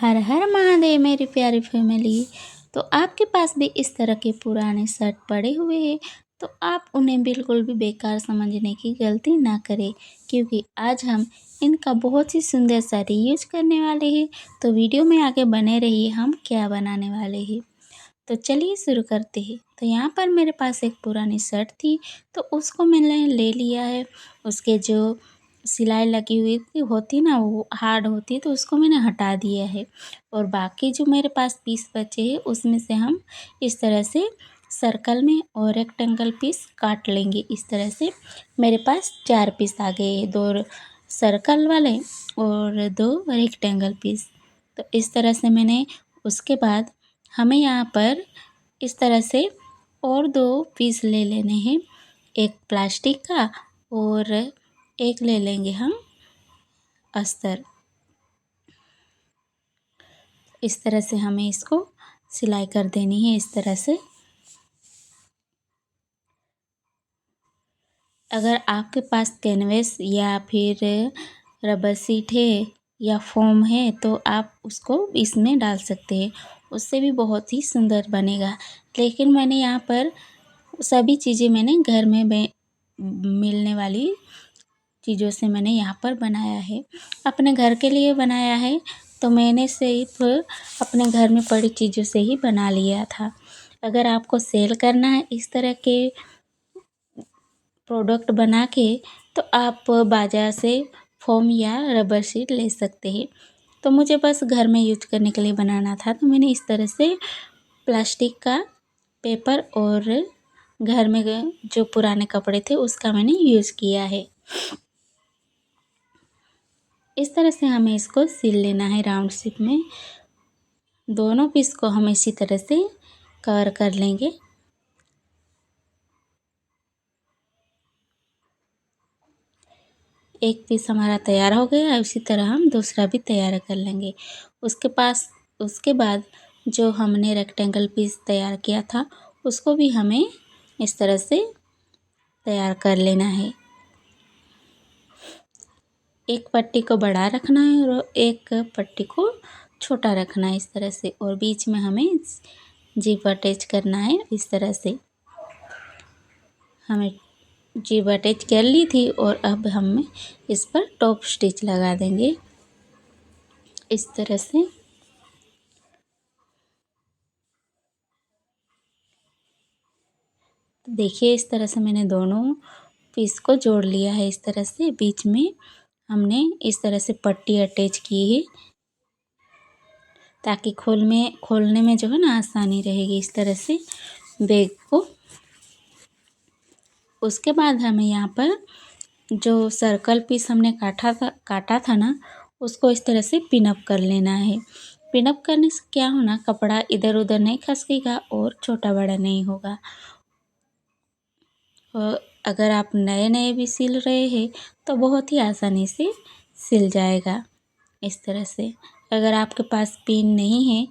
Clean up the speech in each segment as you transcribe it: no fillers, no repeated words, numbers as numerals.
हर हर महादेव मेरी प्यारी फैमिली। तो आपके पास भी इस तरह के पुराने शर्ट पड़े हुए हैं तो आप उन्हें बिल्कुल भी बेकार समझने की गलती ना करें, क्योंकि आज हम इनका बहुत ही सुंदर सा रीयूज करने वाले हैं। तो वीडियो में आगे बने रहिए, हम क्या बनाने वाले हैं। तो चलिए शुरू करते हैं। तो यहाँ पर मेरे पास एक पुरानी शर्ट थी तो उसको मैंने ले लिया है। उसके जो सिलाई लगी हुई थी होती ना, वो हार्ड होती, तो उसको मैंने हटा दिया है। और बाकी जो मेरे पास पीस बचे हैं उसमें से हम इस तरह से सर्कल में और रेक्टेंगल पीस काट लेंगे। इस तरह से मेरे पास 4 पीस आ गए, 2 सर्कल वाले और 2 रेक्टेंगल पीस। तो इस तरह से मैंने, उसके बाद हमें यहाँ पर इस तरह से और 2 पीस ले लेने हैं, एक प्लास्टिक का और एक ले लेंगे हम अस्तर। इस तरह से हमें इसको सिलाई कर देनी है। इस तरह से अगर आपके पास कैनवस या फिर रबर शीट है या फोम है तो आप उसको इसमें डाल सकते हैं, उससे भी बहुत ही सुंदर बनेगा। लेकिन मैंने यहाँ पर सभी चीज़ें मैंने घर में मिलने वाली चीज़ों से मैंने यहाँ पर बनाया है, अपने घर के लिए बनाया है। तो मैंने सिर्फ अपने घर में पड़ी चीज़ों से ही बना लिया था। अगर आपको सेल करना है इस तरह के प्रोडक्ट बना के तो आप बाज़ार से फोम या रबर शीट ले सकते हैं। तो मुझे बस घर में यूज करने के लिए बनाना था, तो मैंने इस तरह से प्लास्टिक का पेपर और घर में जो पुराने कपड़े थे उसका मैंने यूज़ किया है। इस तरह से हमें इसको सिल लेना है राउंड शेप में। दोनों पीस को हम इसी तरह से कवर कर लेंगे। एक पीस हमारा तैयार हो गया, उसी तरह हम दूसरा भी तैयार कर लेंगे। उसके बाद जो हमने रेक्टेंगल पीस तैयार किया था उसको भी हमें इस तरह से तैयार कर लेना है। एक पट्टी को बड़ा रखना है और एक पट्टी को छोटा रखना है इस तरह से, और बीच में हमें जिप अटैच करना है। इस तरह से हमें जिप अटैच कर ली थी और अब हम इस पर टॉप स्टिच लगा देंगे इस तरह से। देखिए इस तरह से मैंने दोनों पीस को जोड़ लिया है। इस तरह से बीच में हमने इस तरह से पट्टी अटैच की है ताकि खोलने में जो है ना आसानी रहेगी इस तरह से बैग को। उसके बाद हमें यहाँ पर जो सर्कल पीस हमने काटा था ना, उसको इस तरह से पिन अप कर लेना है। पिन अप करने से क्या होना, कपड़ा इधर उधर नहीं खसकेगा और छोटा बड़ा नहीं होगा। और अगर आप नए नए भी सिल रहे हैं तो बहुत ही आसानी से सिल जाएगा इस तरह से। अगर आपके पास पिन नहीं है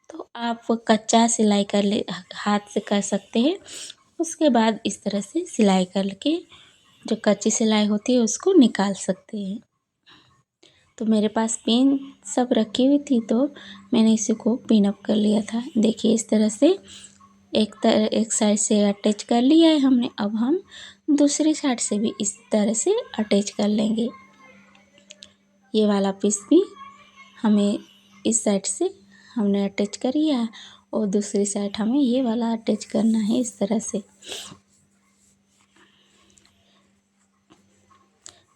तो आप कच्चा सिलाई कर ले, हाथ से कर सकते हैं। उसके बाद इस तरह से सिलाई करके जो कच्ची सिलाई होती है उसको निकाल सकते हैं। तो मेरे पास पिन सब रखी हुई थी तो मैंने इसी को पिन अप कर लिया था। देखिए इस तरह से एक साइड से अटैच कर लिया है हमने। अब हम दूसरी साइड से भी इस तरह से अटैच कर लेंगे। ये वाला पीस भी हमें इस साइड से हमने अटैच कर लिया और दूसरी साइड हमें ये वाला अटैच करना है इस तरह से।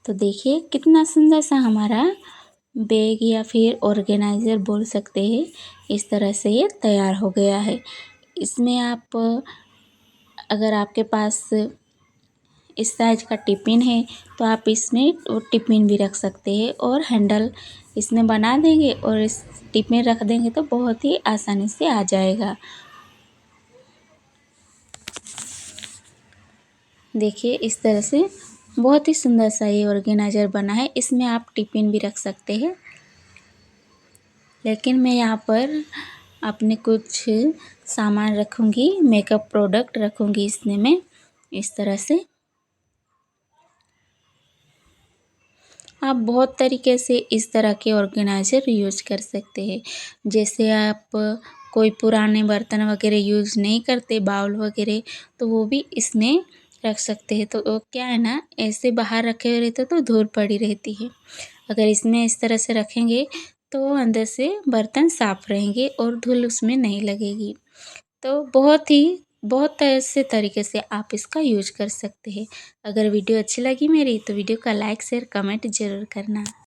तो देखिए कितना सुंदर सा हमारा बैग या फिर ऑर्गेनाइज़र बोल सकते हैं, इस तरह से ये तैयार हो गया है। इसमें आप, अगर आपके पास इस साइज का टिफ़िन है तो आप इसमें वो टिफ़िन भी रख सकते हैं और हैंडल इसमें बना देंगे और इस टिफ़िन रख देंगे तो बहुत ही आसानी से आ जाएगा। देखिए इस तरह से बहुत ही सुंदर सा ये ऑर्गेनाइज़र बना है। इसमें आप टिफ़िन भी रख सकते हैं, लेकिन मैं यहाँ पर अपने कुछ सामान रखूँगी, मेकअप प्रोडक्ट रखूँगी इसमें मैं इस तरह से। आप बहुत तरीके से इस तरह के ऑर्गेनाइज़र यूज कर सकते हैं। जैसे आप कोई पुराने बर्तन वगैरह यूज़ नहीं करते, बाउल वगैरह, तो वो भी इसमें रख सकते हैं। तो वो क्या है ना, ऐसे बाहर रखे हुए रहते तो धूल पड़ी रहती है। अगर इसमें इस तरह से रखेंगे तो अंदर से बर्तन साफ़ रहेंगे और धूल उसमें नहीं लगेगी। तो बहुत ऐसे तरीके से आप इसका यूज कर सकते हैं। अगर वीडियो अच्छी लगी मेरी तो वीडियो का लाइक शेयर कमेंट ज़रूर करना।